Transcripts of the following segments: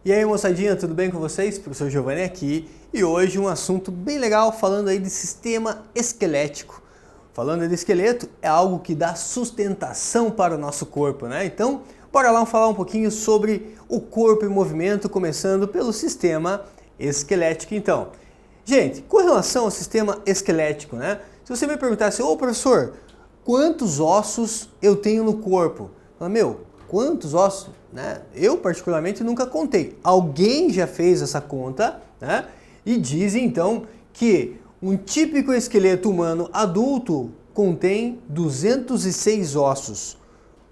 E aí, moçadinha, tudo bem com vocês? Professor Giovanni aqui, e hoje um assunto bem legal falando aí de sistema esquelético. Falando aí de esqueleto, é algo que dá sustentação para o nosso corpo, né? Então, bora lá falar um pouquinho sobre o corpo em movimento, começando pelo sistema esquelético então. Gente, com relação ao sistema esquelético, né? Se você me perguntasse, ô professor, quantos ossos eu tenho no corpo? Quantos ossos? Né? Eu, particularmente, nunca contei. Alguém já fez essa conta, né? E diz, então, que um típico esqueleto humano adulto contém 206 ossos.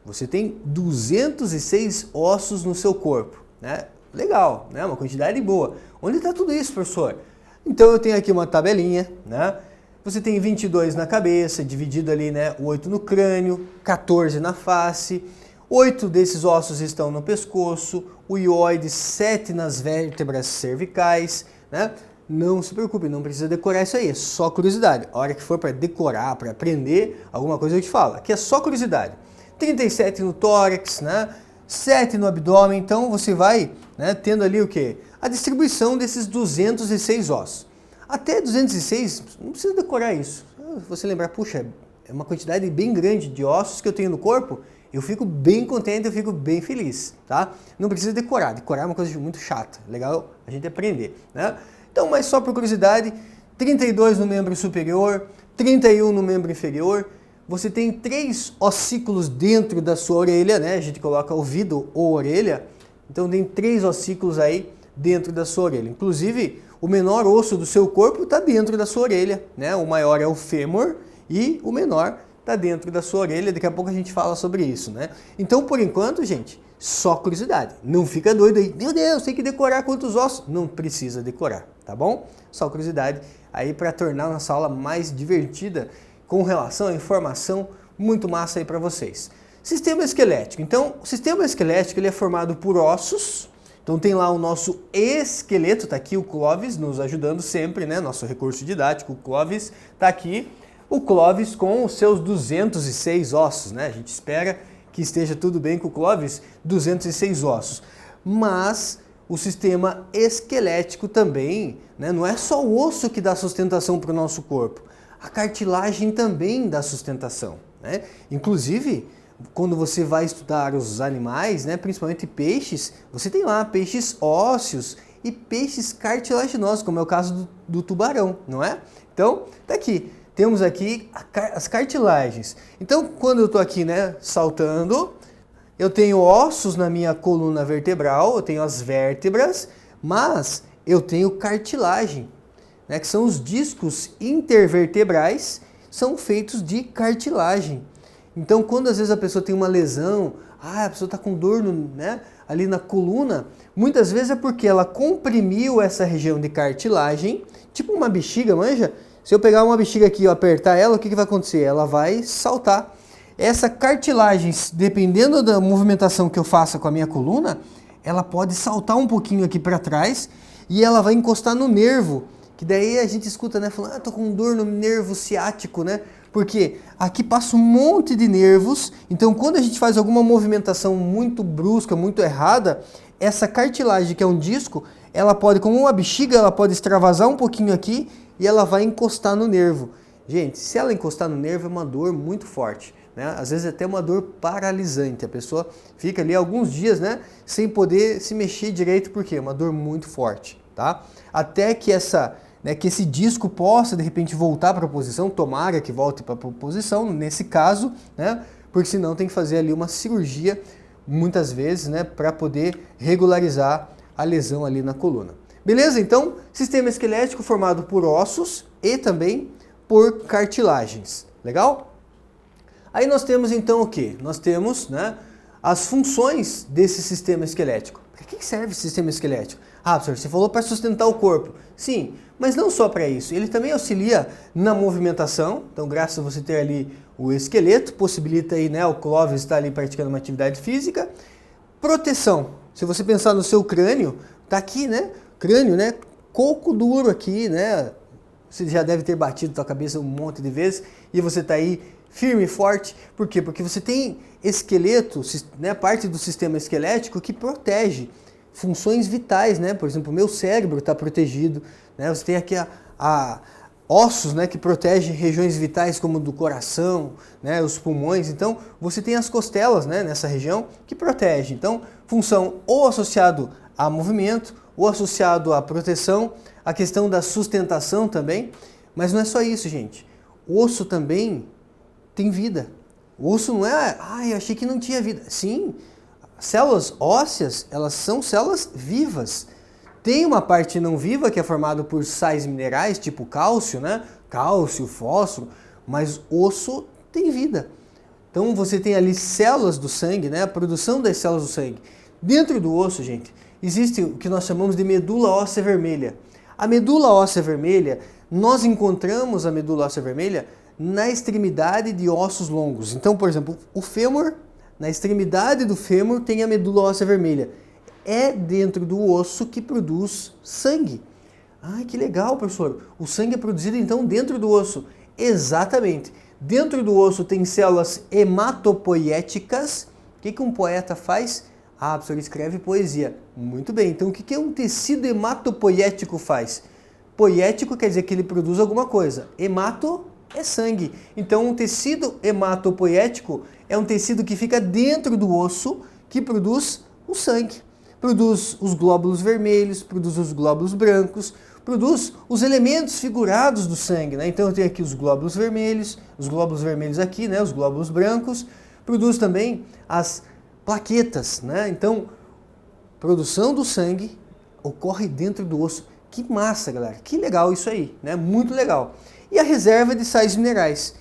Você tem 206 ossos no seu corpo, né? Legal, né? Uma quantidade boa. Onde está tudo isso, professor? Então, eu tenho aqui uma tabelinha, né? Você tem 22 na cabeça, dividido ali, né? 8 no crânio, 14 na face. 8 desses ossos estão no pescoço, o ióide, 7 nas vértebras cervicais, né? Não se preocupe, não precisa decorar isso aí, é só curiosidade. A hora que for para decorar, para aprender alguma coisa eu te falo, aqui é só curiosidade. 37 no tórax, né? 7 no abdômen, então você vai, né, tendo ali o quê? A distribuição desses 206 ossos. Até 206, não precisa decorar isso. Você lembrar, puxa, é uma quantidade bem grande de ossos que eu tenho no corpo, eu fico bem contente, eu fico bem feliz, tá? Não precisa decorar, decorar é uma coisa muito chata, legal a gente aprender, né? Então, mas só por curiosidade, 32 no membro superior, 31 no membro inferior, você tem 3 ossículos dentro da sua orelha, né? A gente coloca ouvido ou orelha, então tem 3 ossículos aí dentro da sua orelha. Inclusive, o menor osso do seu corpo está dentro da sua orelha, né? O maior é o fêmur e o menor está dentro da sua orelha, daqui a pouco a gente fala sobre isso, né? Então, por enquanto, gente, só curiosidade. Não fica doido aí, meu Deus, tem que decorar quantos ossos. Não precisa decorar, tá bom? Só curiosidade aí para tornar a nossa aula mais divertida com relação à informação muito massa aí para vocês. Sistema esquelético. Então, o sistema esquelético ele é formado por ossos. Então tem lá o nosso esqueleto, tá aqui o Clóvis nos ajudando sempre, né? Nosso recurso didático, o Clóvis tá aqui. O Clóvis com os seus 206 ossos, né? A gente espera que esteja tudo bem com o Clóvis, 206 ossos. Mas o sistema esquelético também, né? Não é só o osso que dá sustentação para o nosso corpo. A cartilagem também dá sustentação, né? Inclusive, quando você vai estudar os animais, né? Principalmente peixes, você tem lá peixes ósseos e peixes cartilaginosos, como é o caso do tubarão, não é? Então, tá aqui. Temos aqui as cartilagens. Então, quando eu estou aqui, né, saltando, eu tenho ossos na minha coluna vertebral, eu tenho as vértebras, mas eu tenho cartilagem, né, que são os discos intervertebrais, são feitos de cartilagem. Então, quando às vezes a pessoa tem uma lesão, a pessoa está com dor né, ali na coluna, muitas vezes é porque ela comprimiu essa região de cartilagem, tipo uma bexiga, manja? Se eu pegar uma bexiga aqui e apertar ela, o que vai acontecer? Ela vai saltar. Essa cartilagem, dependendo da movimentação que eu faça com a minha coluna, ela pode saltar um pouquinho aqui para trás e ela vai encostar no nervo. Que daí a gente escuta, né? Falando, tô com dor no nervo ciático, né? Porque aqui passa um monte de nervos, então quando a gente faz alguma movimentação muito brusca, muito errada, essa cartilagem, que é um disco, ela pode, como uma bexiga, ela pode extravasar um pouquinho aqui e ela vai encostar no nervo. Gente, se ela encostar no nervo é uma dor muito forte, né? Às vezes até uma dor paralisante. A pessoa fica ali alguns dias, né, sem poder se mexer direito, porque é uma dor muito forte, tá? Até que que esse disco possa de repente voltar para a posição, tomara que volte para a posição, nesse caso, né? Porque senão tem que fazer ali uma cirurgia muitas vezes, né, para poder regularizar a lesão ali na coluna. Beleza? Então, sistema esquelético formado por ossos e também por cartilagens. Legal? Aí nós temos então o quê? Nós temos, né, as funções desse sistema esquelético. Para que serve esse sistema esquelético? Ah, professor, você falou para sustentar o corpo. Sim, mas não só para isso. Ele também auxilia na movimentação. Então, graças a você ter ali o esqueleto, possibilita aí, né, o Clóvis estar ali praticando uma atividade física. Proteção. Se você pensar no seu crânio, tá aqui, né? Crânio, né? Coco duro aqui, né? Você já deve ter batido sua cabeça um monte de vezes e você tá aí firme e forte. Por quê? Porque você tem esqueleto, né? Parte do sistema esquelético que protege funções vitais, né? Por exemplo, o meu cérebro está protegido, né? Você tem aqui ossos, né, que protegem regiões vitais como do coração, né, os pulmões. Então, você tem as costelas, né, nessa região que protege. Então, função ou associado a movimento, ou associado à proteção, a questão da sustentação também. Mas não é só isso, gente. O osso também tem vida. O osso não é, eu achei que não tinha vida. Sim, células ósseas, elas são células vivas. Tem uma parte não viva que é formada por sais minerais, tipo cálcio, né? Cálcio, fósforo, mas osso tem vida. Então você tem ali células do sangue, né? A produção das células do sangue. Dentro do osso, gente, existe o que nós chamamos de medula óssea vermelha. A medula óssea vermelha, nós encontramos a medula óssea vermelha na extremidade de ossos longos. Então, por exemplo, o fêmur, na extremidade do fêmur tem a medula óssea vermelha. É dentro do osso que produz sangue. Ai, que legal, professor. O sangue é produzido então dentro do osso. Exatamente. Dentro do osso tem células hematopoéticas. O que um poeta faz? Ah, professor, escreve poesia. Muito bem. Então, o que um tecido hematopoético faz? Poético quer dizer que ele produz alguma coisa. Hemato é sangue. Então, um tecido hematopoético é um tecido que fica dentro do osso que produz o sangue. Produz os glóbulos vermelhos, produz os glóbulos brancos, produz os elementos figurados do sangue, né? Então eu tenho aqui os glóbulos vermelhos aqui, né? Os glóbulos brancos, produz também as plaquetas, né? Então, produção do sangue ocorre dentro do osso. Que massa, galera! Que legal isso aí, né? Muito legal. E a reserva de sais minerais.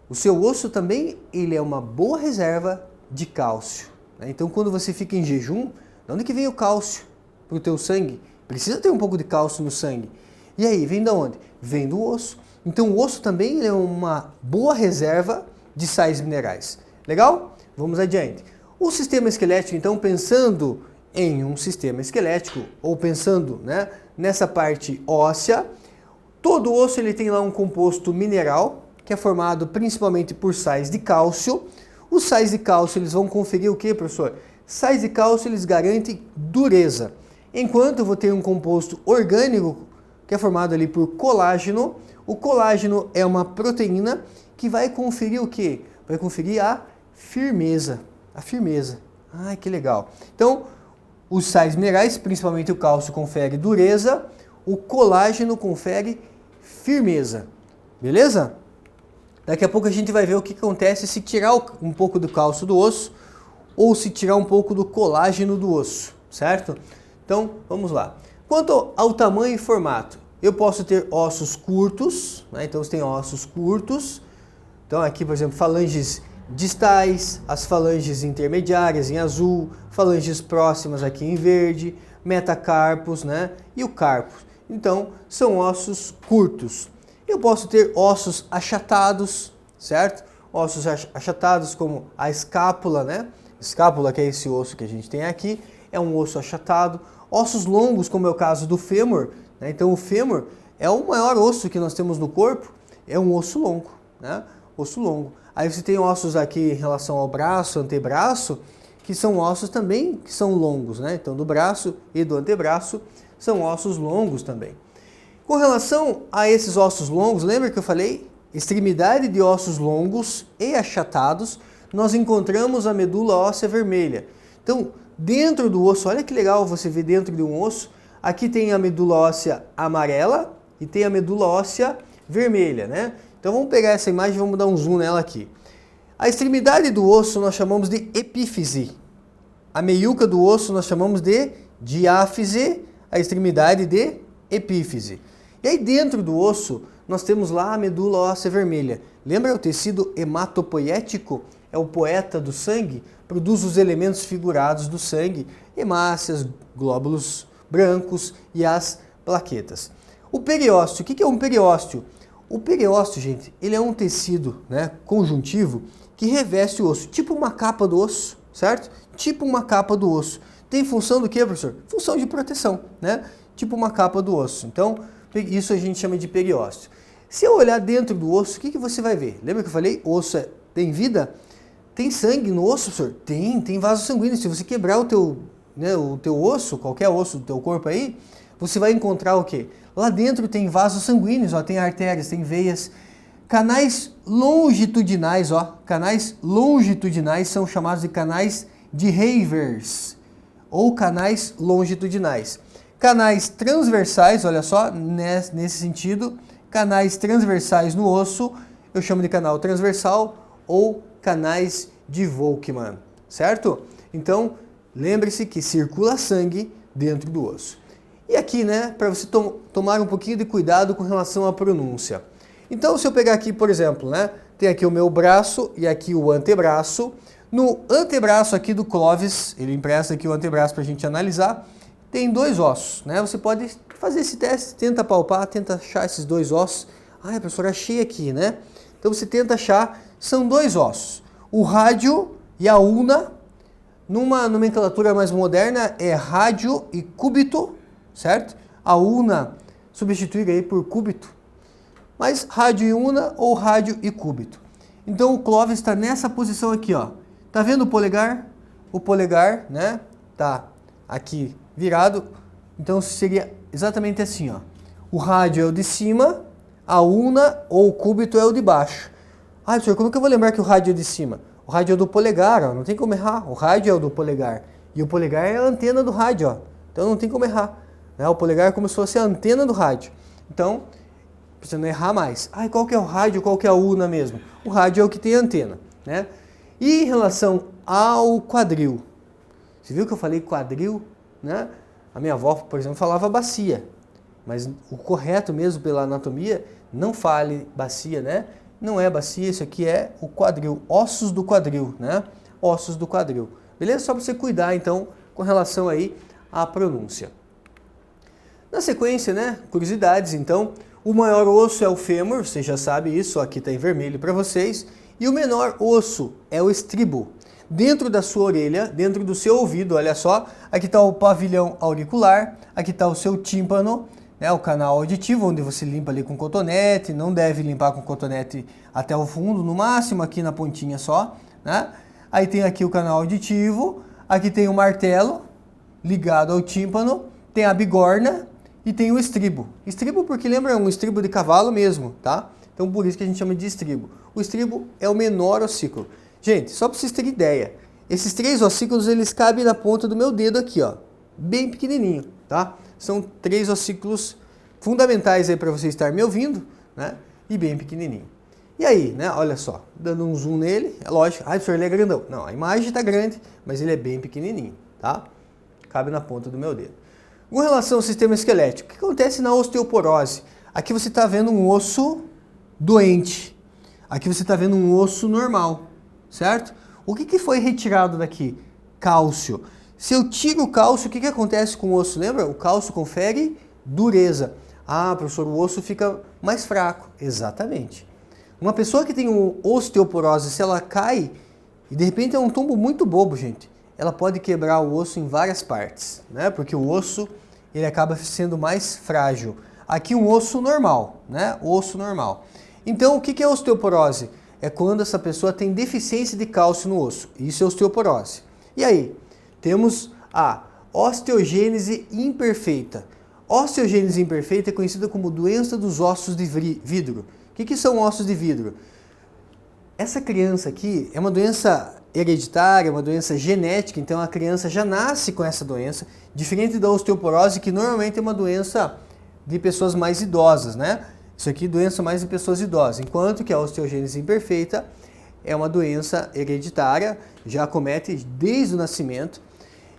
O seu osso também, ele é uma boa reserva de cálcio, né? Então, quando você fica em jejum, de onde que vem o cálcio para o teu sangue? Precisa ter um pouco de cálcio no sangue. E aí, vem de onde? Vem do osso. Então o osso também é uma boa reserva de sais minerais. Legal? Vamos adiante. O sistema esquelético, então, pensando em um sistema esquelético, ou pensando, né, nessa parte óssea, todo osso ele tem lá um composto mineral, que é formado principalmente por sais de cálcio. Os sais de cálcio eles vão conferir o que, professor? Sais de cálcio eles garantem dureza, enquanto eu vou ter um composto orgânico que é formado ali por colágeno. O colágeno é uma proteína que vai conferir o quê? Vai conferir a firmeza. A firmeza. Ai, que legal. Então, os sais minerais, principalmente o cálcio, confere dureza, o colágeno confere firmeza. Beleza? Daqui a pouco a gente vai ver o que acontece se tirar um pouco do cálcio do osso ou se tirar um pouco do colágeno do osso, certo? Então, vamos lá. Quanto ao tamanho e formato, eu posso ter ossos curtos, né? Então você tem ossos curtos. Então aqui, por exemplo, falanges distais, as falanges intermediárias em azul, falanges próximas aqui em verde, metacarpos, né? E o carpos. Então, são ossos curtos. Eu posso ter ossos achatados, certo? Ossos achatados como a escápula, né? Escápula, que é esse osso que a gente tem aqui, é um osso achatado. Ossos longos, como é o caso do fêmur, né? Então o fêmur é o maior osso que nós temos no corpo, é um osso longo, né? Osso longo. Aí você tem ossos aqui em relação ao braço, antebraço, que são ossos também que são longos, né? Então do braço e do antebraço são ossos longos também. Com relação a esses ossos longos, lembra que eu falei? Extremidade de ossos longos e achatados, nós encontramos a medula óssea vermelha. Então, dentro do osso, olha que legal você ver dentro de um osso, aqui tem a medula óssea amarela e tem a medula óssea vermelha, né? Então vamos pegar essa imagem e vamos dar um zoom nela aqui. A extremidade do osso nós chamamos de epífise. A meiuca do osso nós chamamos de diáfise, a extremidade de epífise. E aí dentro do osso nós temos lá a medula óssea vermelha. Lembra o tecido hematopoético? É o poeta do sangue, produz os elementos figurados do sangue, hemácias, glóbulos brancos e as plaquetas. O periósteo, o que é um periósteo? O periósteo, gente, ele é um tecido, né, conjuntivo que reveste o osso, tipo uma capa do osso, certo? Tipo uma capa do osso. Tem função do que, professor? Função de proteção, né? Tipo uma capa do osso. Então, isso a gente chama de periósteo. Se eu olhar dentro do osso, o que você vai ver? Lembra que eu falei? Osso tem vida? Tem sangue no osso, professor? Tem vaso sanguíneo. Se você quebrar o teu né, o teu osso, qualquer osso do teu corpo aí, você vai encontrar o quê? Lá dentro tem vasos sanguíneos, ó, tem artérias, tem veias, canais longitudinais, ó, canais longitudinais são chamados de canais de Havers, ou canais longitudinais. Canais transversais, olha só, nesse sentido, canais transversais no osso, eu chamo de canal transversal ou canais de Volkmann, certo? Então, lembre-se que circula sangue dentro do osso. E aqui, né, para você tomar um pouquinho de cuidado com relação à pronúncia. Então, se eu pegar aqui, por exemplo, né, tem aqui o meu braço e aqui o antebraço. No antebraço aqui do Clóvis, ele empresta aqui o antebraço para a gente analisar, tem 2 ossos, né? Você pode fazer esse teste, tenta palpar, tenta achar esses 2 ossos. Ai, professor, achei aqui, né? Então você tenta achar, são 2 ossos. O rádio e a ulna, numa nomenclatura mais moderna, é rádio e cúbito, certo? A ulna substituída aí por cúbito, mas rádio e ulna ou rádio e cúbito. Então o Clóvis está nessa posição aqui, ó. Tá vendo o polegar? O polegar, né, tá aqui virado. Então seria exatamente assim, ó. O rádio é o de cima, a ulna ou o cúbito é o de baixo. Ah, professor, como que eu vou lembrar que o rádio é de cima? O rádio é do polegar, ó, não tem como errar. O rádio é o do polegar. E o polegar é a antena do rádio, ó. Então não tem como errar. Né? O polegar é como se fosse a antena do rádio. Então, pra você não errar mais. Ah, qual que é o rádio, qual que é a ulna mesmo? O rádio é o que tem antena, né? E em relação ao quadril, você viu que eu falei quadril, né? A minha avó, por exemplo, falava bacia, mas o correto mesmo pela anatomia, não fale bacia, né? Não é bacia, isso aqui é o quadril, ossos do quadril, né? Ossos do quadril. Beleza? Só para você cuidar, então, com relação aí à pronúncia. Na sequência, né? Curiosidades, então, o maior osso é o fêmur, você já sabe isso, aqui está em vermelho para vocês. E o menor osso é o estribo. Dentro da sua orelha, dentro do seu ouvido, olha só, aqui está o pavilhão auricular, aqui está o seu tímpano, né, o canal auditivo, onde você limpa ali com cotonete, não deve limpar com cotonete até o fundo, no máximo aqui na pontinha só, né? Aí tem aqui o canal auditivo, aqui tem o martelo ligado ao tímpano, tem a bigorna e tem o estribo. Estribo porque lembra um estribo de cavalo mesmo, tá? Então por isso que a gente chama de estribo. O estribo é o menor ossículo. Gente, só para vocês terem ideia, esses 3 ossículos eles cabem na ponta do meu dedo aqui, ó, bem pequenininho, tá? São 3 ossículos fundamentais aí para você estar me ouvindo, né? E bem pequenininho. E aí, né? Olha só, dando um zoom nele, é lógico. Ah, professor, ele é grandão. Não, a imagem está grande, mas ele é bem pequenininho, tá? Cabe na ponta do meu dedo. Com relação ao sistema esquelético, o que acontece na osteoporose? Aqui você está vendo um osso doente. Aqui você está vendo um osso normal, certo? O que foi retirado daqui? Cálcio. Se eu tiro o cálcio, o que acontece com o osso? Lembra? O cálcio confere dureza. Ah, professor, o osso fica mais fraco. Exatamente. Uma pessoa que tem osteoporose, se ela cai, e de repente é um tombo muito bobo, gente, ela pode quebrar o osso em várias partes, né? Porque o osso, ele acaba sendo mais frágil. Aqui um osso normal, né? Osso normal. Então, o que é osteoporose? É quando essa pessoa tem deficiência de cálcio no osso. Isso é osteoporose. E aí? Temos a osteogênese imperfeita. Osteogênese imperfeita é conhecida como doença dos ossos de vidro. O que são ossos de vidro? Essa criança aqui é uma doença hereditária, uma doença genética, então a criança já nasce com essa doença, diferente da osteoporose, que normalmente é uma doença de pessoas mais idosas, né? Isso aqui é doença mais de pessoas idosas, enquanto que a osteogênese imperfeita é uma doença hereditária, já acomete desde o nascimento.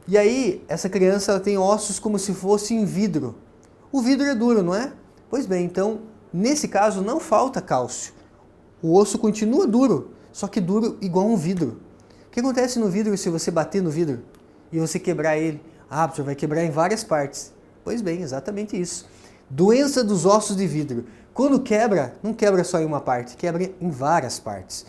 E aí, essa criança ela tem ossos como se fosse em vidro. O vidro é duro, não é? Pois bem, então, nesse caso não falta cálcio. O osso continua duro, só que duro igual um vidro. O que acontece no vidro se você bater no vidro e você quebrar ele? Ah, você vai quebrar em várias partes. Pois bem, exatamente isso. Doença dos ossos de vidro. Quando quebra, não quebra só em uma parte, quebra em várias partes.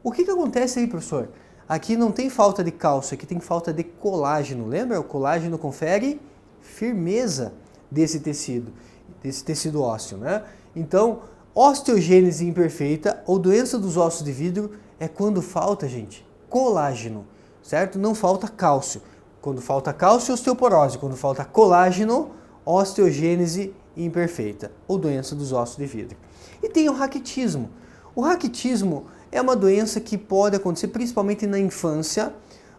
O que acontece aí, professor? Aqui não tem falta de cálcio, aqui tem falta de colágeno. Lembra? O colágeno confere firmeza desse tecido ósseo, né? Então, osteogênese imperfeita ou doença dos ossos de vidro é quando falta, gente, colágeno, certo? Não falta cálcio. Quando falta cálcio, osteoporose. Quando falta colágeno, osteogênese imperfeita ou doença dos ossos de vidro. E tem o raquitismo. O raquitismo é uma doença que pode acontecer principalmente na infância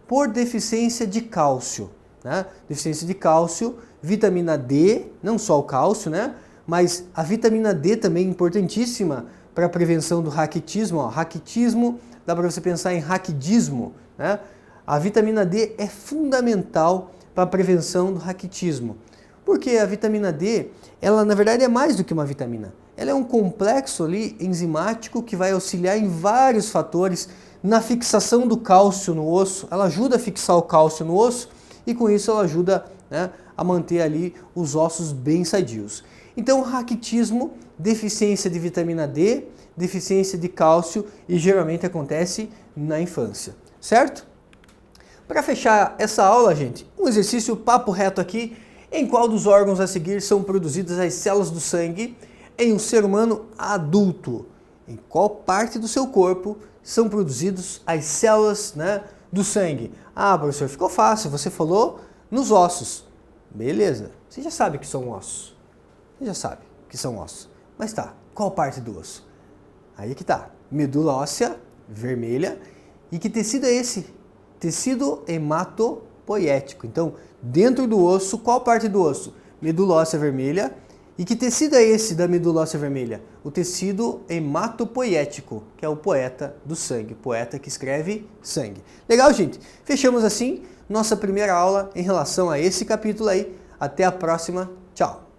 por deficiência de cálcio, né? Deficiência de cálcio, vitamina D, não só o cálcio, né? Mas a vitamina D também é importantíssima para a prevenção do raquitismo. Ó. Raquitismo, dá para você pensar em raquidismo, né? A vitamina D é fundamental para a prevenção do raquitismo. Porque a vitamina D, ela na verdade é mais do que uma vitamina. Ela é um complexo ali enzimático que vai auxiliar em vários fatores na fixação do cálcio no osso. Ela ajuda a fixar o cálcio no osso e com isso ela ajuda, né, a manter ali os ossos bem sadios. Então, raquitismo, deficiência de vitamina D, deficiência de cálcio e geralmente acontece na infância, certo? Para fechar essa aula, gente, um exercício papo reto aqui, em qual dos órgãos a seguir são produzidas as células do sangue em um ser humano adulto? Em qual parte do seu corpo são produzidas as células, né, do sangue? Ah, professor, ficou fácil, você falou nos ossos. Beleza, você já sabe que são ossos. Você já sabe que são ossos. Mas tá, qual parte do osso? Aí que tá, medula óssea vermelha. E que tecido é esse? Tecido hematopoético. Então, dentro do osso, qual parte do osso? Medula óssea vermelha. E que tecido é esse da medula óssea vermelha? O tecido hematopoético, que é o poeta do sangue, o poeta que escreve sangue. Legal, gente? Fechamos assim nossa primeira aula em relação a esse capítulo aí. Até a próxima. Tchau!